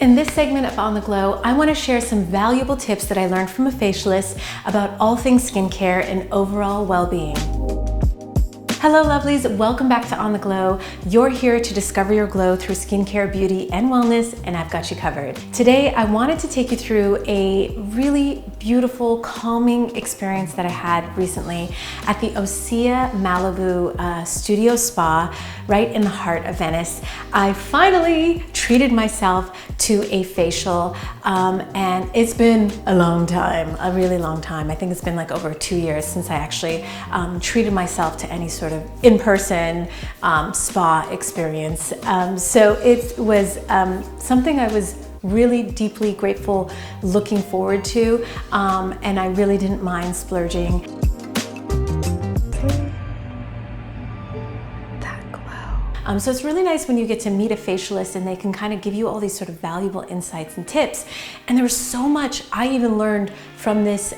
In this segment of On the Glow, I want to share some valuable tips that I learned from a facialist about all things skincare and overall well-being. Hello lovelies, welcome back to On the Glow. You're here to discover your glow through skincare, beauty, and wellness, and I've got you covered. Today, I wanted to take you through a really beautiful, calming experience that I had recently at the Osea Malibu Studio Spa right in the heart of Venice. I finally treated myself to a facial and it's been a long time, a really long time. I think it's been like over 2 years since I actually treated myself to any sort of in-person spa experience. So it was something I was really deeply grateful, looking forward to, and I really didn't mind splurging. So it's really nice when you get to meet a facialist and they can kind of give you all these sort of valuable insights and tips. And there was so much I even learned from this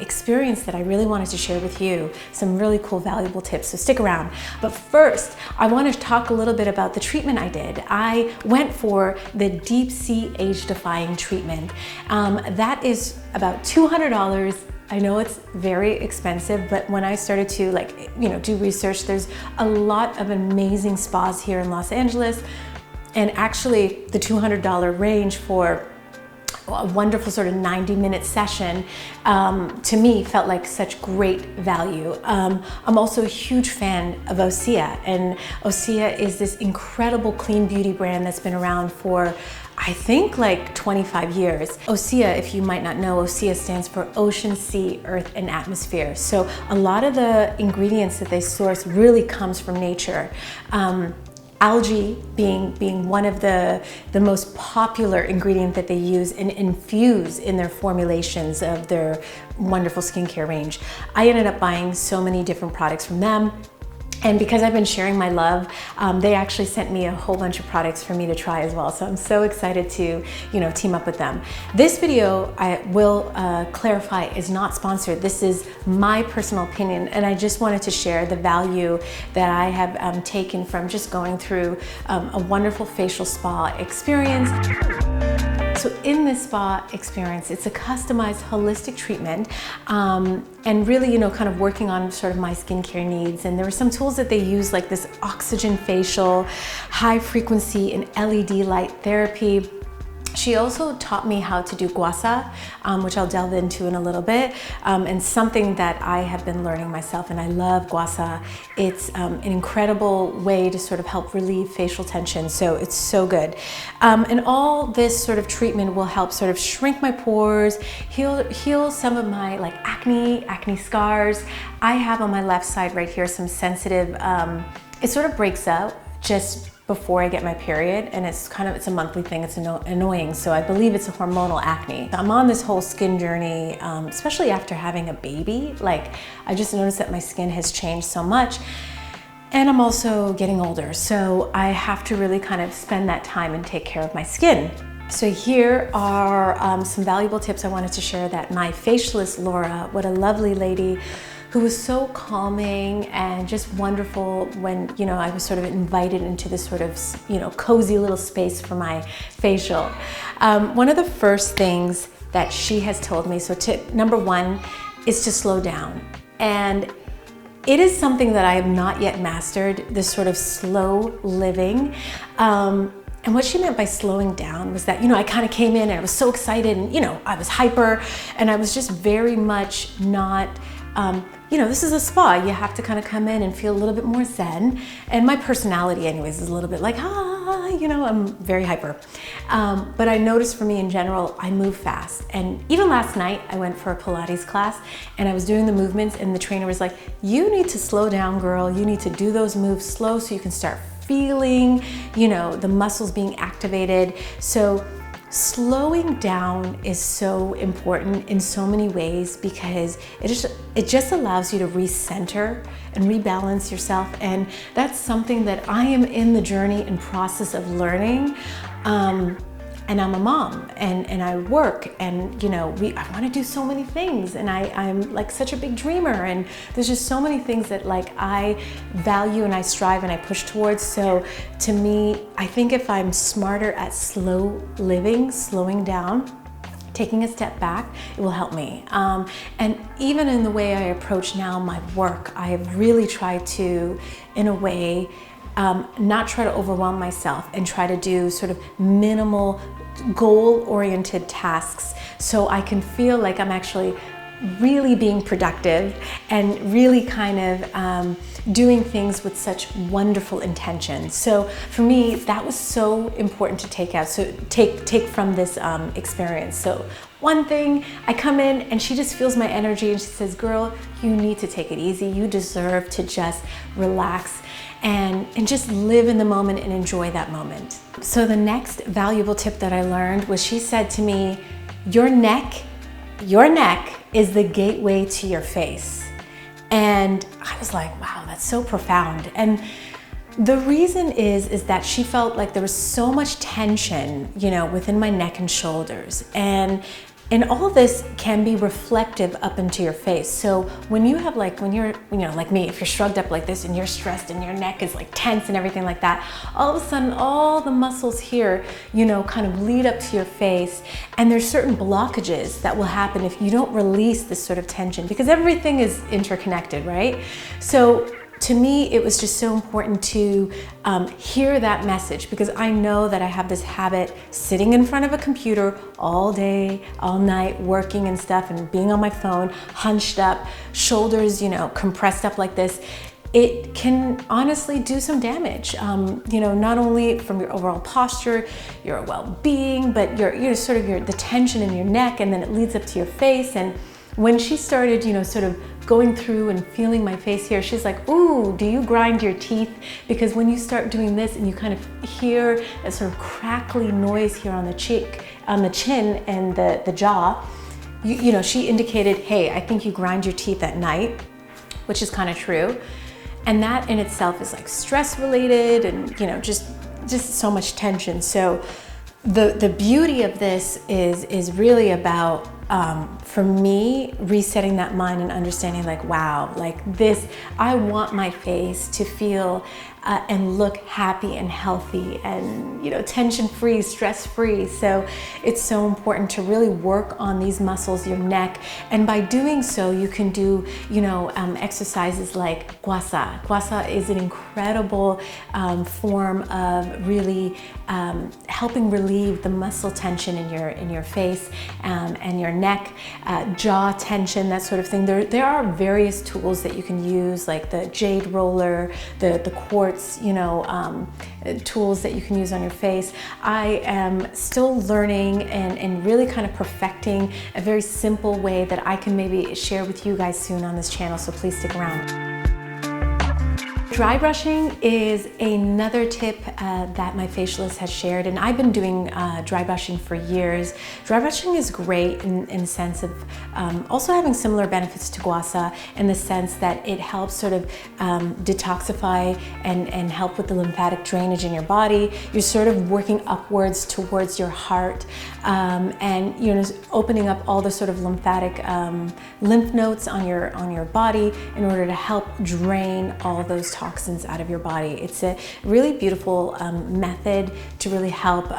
experience that I really wanted to share with you. Some really cool, valuable tips, so stick around. But first, I want to talk a little bit about the treatment I did. I went for the Deep Sea Age-Defying treatment. That is about $200. I know it's very expensive, but when I started to do research, there's a lot of amazing spas here in Los Angeles. And actually the $200 range for a wonderful sort of 90-minute session to me felt like such great value. I'm also a huge fan of Osea, and Osea is this incredible clean beauty brand that's been around for I think like 25 years. Osea, if you might not know, Osea stands for Ocean, Sea, Earth, and Atmosphere. So a lot of the ingredients that they source really comes from nature. Algae being one of the most popular ingredient that they use and infuse in their formulations of their wonderful skincare range. I ended up buying so many different products from them. And because I've been sharing my love, they actually sent me a whole bunch of products for me to try as well. So I'm so excited to, team up with them. This video, I will clarify, is not sponsored. This is my personal opinion, and I just wanted to share the value that I have taken from just going through a wonderful facial spa experience. So in this spa experience, it's a customized holistic treatment and really, kind of working on sort of my skincare needs. And there were some tools that they use, like this oxygen facial, high frequency and LED light therapy. She also taught me how to do guasa, which I'll delve into in a little bit, and something that I have been learning myself, and I love guasa. It's an incredible way to sort of help relieve facial tension, so it's so good. And all this sort of treatment will help sort of shrink my pores, heal some of my acne scars. I have on my left side right here some sensitive, it sort of breaks out just before I get my period, and it's a monthly thing. It's annoying, so I believe it's a hormonal acne. I'm on this whole skin journey, especially after having a baby. I just noticed that my skin has changed so much, and I'm also getting older, so I have to really kind of spend that time and take care of my skin. So here are some valuable tips I wanted to share that my facialist, Laura, what a lovely lady, who was so calming and just wonderful when, I was sort of invited into this sort of, cozy little space for my facial. One of the first things that she has told me, so tip number one is to slow down. And it is something that I have not yet mastered, this sort of slow living. And what she meant by slowing down was that, I kind of came in and I was so excited and, I was hyper and I was just very much not, this is a spa. You have to kind of come in and feel a little bit more zen. And my personality anyways is a little bit like, I'm very hyper. But I noticed for me in general, I move fast. And even last night, I went for a Pilates class and I was doing the movements and the trainer was like, you need to slow down, girl. You need to do those moves slow so you can start feeling, the muscles being activated. So slowing down is so important in so many ways because it just allows you to recenter and rebalance yourself. And that's something that I am in the journey and process of learning. and I'm a mom and I work, and you know, I want to do so many things, and I'm like such a big dreamer, and there's just so many things that like I value and I strive and I push towards. So to me, I think if I'm smarter at slow living, slowing down, taking a step back, it will help me. And even in the way I approach now my work, I have really tried to, in a way, not try to overwhelm myself and try to do sort of minimal goal-oriented tasks so I can feel like I'm actually really being productive and really kind of doing things with such wonderful intention. So for me, that was so important to take out, so take from this experience. So one thing, I come in and she just feels my energy and she says, girl, you need to take it easy. You deserve to just relax and just live in the moment and enjoy that moment. So the next valuable tip that I learned was, she said to me, your neck is the gateway to your face. And I was like, wow, that's so profound. And the reason is that she felt like there was so much tension, you know, within my neck and shoulders. And all this can be reflective up into your face. So when you have like, when you're, you know, like me, if you're shrugged up like this and you're stressed and your neck is like tense and everything like that, all of a sudden all the muscles here, you know, kind of lead up to your face. And there's certain blockages that will happen if you don't release this sort of tension, because everything is interconnected, right? So to me, it was just so important to hear that message, because I know that I have this habit sitting in front of a computer all day, all night, working and stuff, and being on my phone, hunched up, shoulders, you know, compressed up like this. It can honestly do some damage, you know, not only from your overall posture, your well-being, but the tension in your neck, and then it leads up to your face. And when she started, you know, sort of going through and feeling my face here, she's like, ooh, do you grind your teeth? Because when you start doing this and you kind of hear a sort of crackly noise here on the cheek, on the chin and the jaw, you know, she indicated, hey, I think you grind your teeth at night, which is kind of true. And that in itself is like stress related and, you know, just so much tension. So the beauty of this is really about, for me, resetting that mind and understanding like, wow, like this, I want my face to feel and look happy and healthy and, you know, tension-free, stress-free. So it's so important to really work on these muscles, your neck. And by doing so, you can do, you know, exercises like guasa. Guasa is an incredible form of really helping relieve the muscle tension in your face and your neck, jaw tension, that sort of thing. There are various tools that you can use, like the jade roller, the quartz, you know, tools that you can use on your face. I am still learning and really kind of perfecting a very simple way that I can maybe share with you guys soon on this channel, so please stick around. Dry brushing is another tip that my facialist has shared, and I've been doing dry brushing for years. Dry brushing is great in the sense of also having similar benefits to guasa, in the sense that it helps sort of detoxify and help with the lymphatic drainage in your body. You're sort of working upwards towards your heart, and you know, opening up all the sort of lymphatic lymph nodes on your body in order to help drain all of those toxins out of your body. It's a really beautiful method to really help.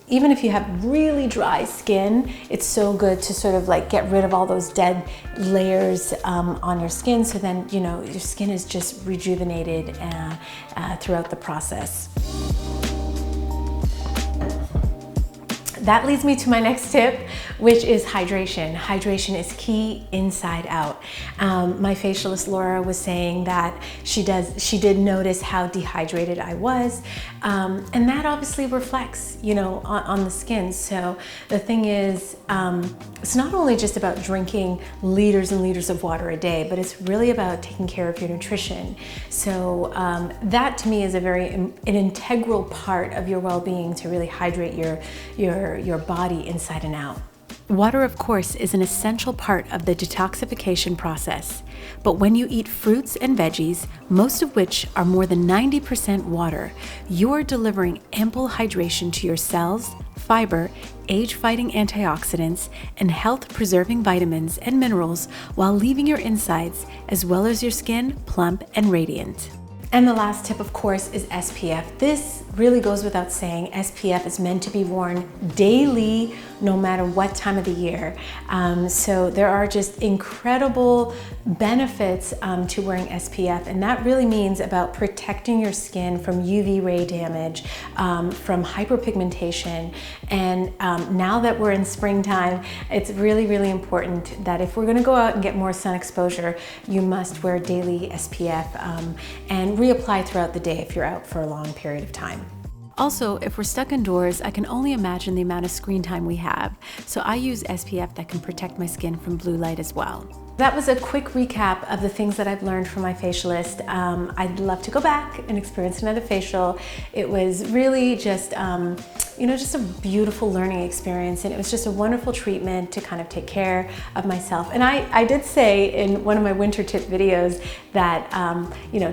Even if you have really dry skin, it's so good to sort of like get rid of all those dead layers on your skin, so then, you know, your skin is just rejuvenated throughout the process. That leads me to my next tip, which is hydration. Hydration is key inside out. My facialist Laura was saying that she did notice how dehydrated I was, and that obviously reflects, you know, on the skin. So the thing is, it's not only just about drinking liters and liters of water a day, but it's really about taking care of your nutrition. So that to me is an integral part of your well-being, to really hydrate your body inside and out. Water, of course, is an essential part of the detoxification process. But when you eat fruits and veggies, most of which are more than 90% water, you are delivering ample hydration to your cells, fiber, age-fighting antioxidants, and health-preserving vitamins and minerals while leaving your insides, as well as your skin, plump and radiant. And the last tip, of course, is SPF. This really goes without saying. SPF is meant to be worn daily, no matter what time of the year. So there are just incredible benefits to wearing SPF, and that really means about protecting your skin from UV ray damage, from hyperpigmentation. And now that we're in springtime, it's really, really important that if we're gonna go out and get more sun exposure, you must wear daily SPF and reapply throughout the day if you're out for a long period of time. Also, if we're stuck indoors, I can only imagine the amount of screen time we have, so I use SPF that can protect my skin from blue light as well. That was a quick recap of the things that I've learned from my facialist. I'd love to go back and experience another facial. It was really just, just a beautiful learning experience, and it was just a wonderful treatment to kind of take care of myself. And I did say in one of my winter tip videos that,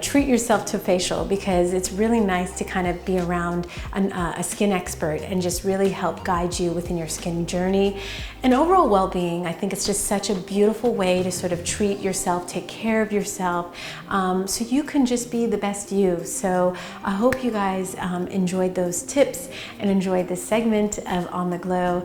treat yourself to a facial, because it's really nice to kind of be around a skin expert and just really help guide you within your skin journey and overall well-being. I think it's just such a beautiful way to sort of treat yourself, take care of yourself, so you can just be the best you. So I hope you guys enjoyed those tips and enjoyed this segment of On the Glow.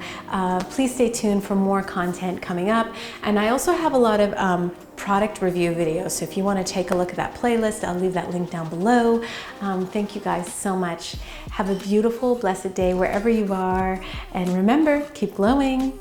Please stay tuned for more content coming up. And I also have a lot of product review videos, so if you want to take a look at that playlist, I'll leave that link down below. Thank you guys so much. Have a beautiful, blessed day wherever you are, and remember, keep glowing.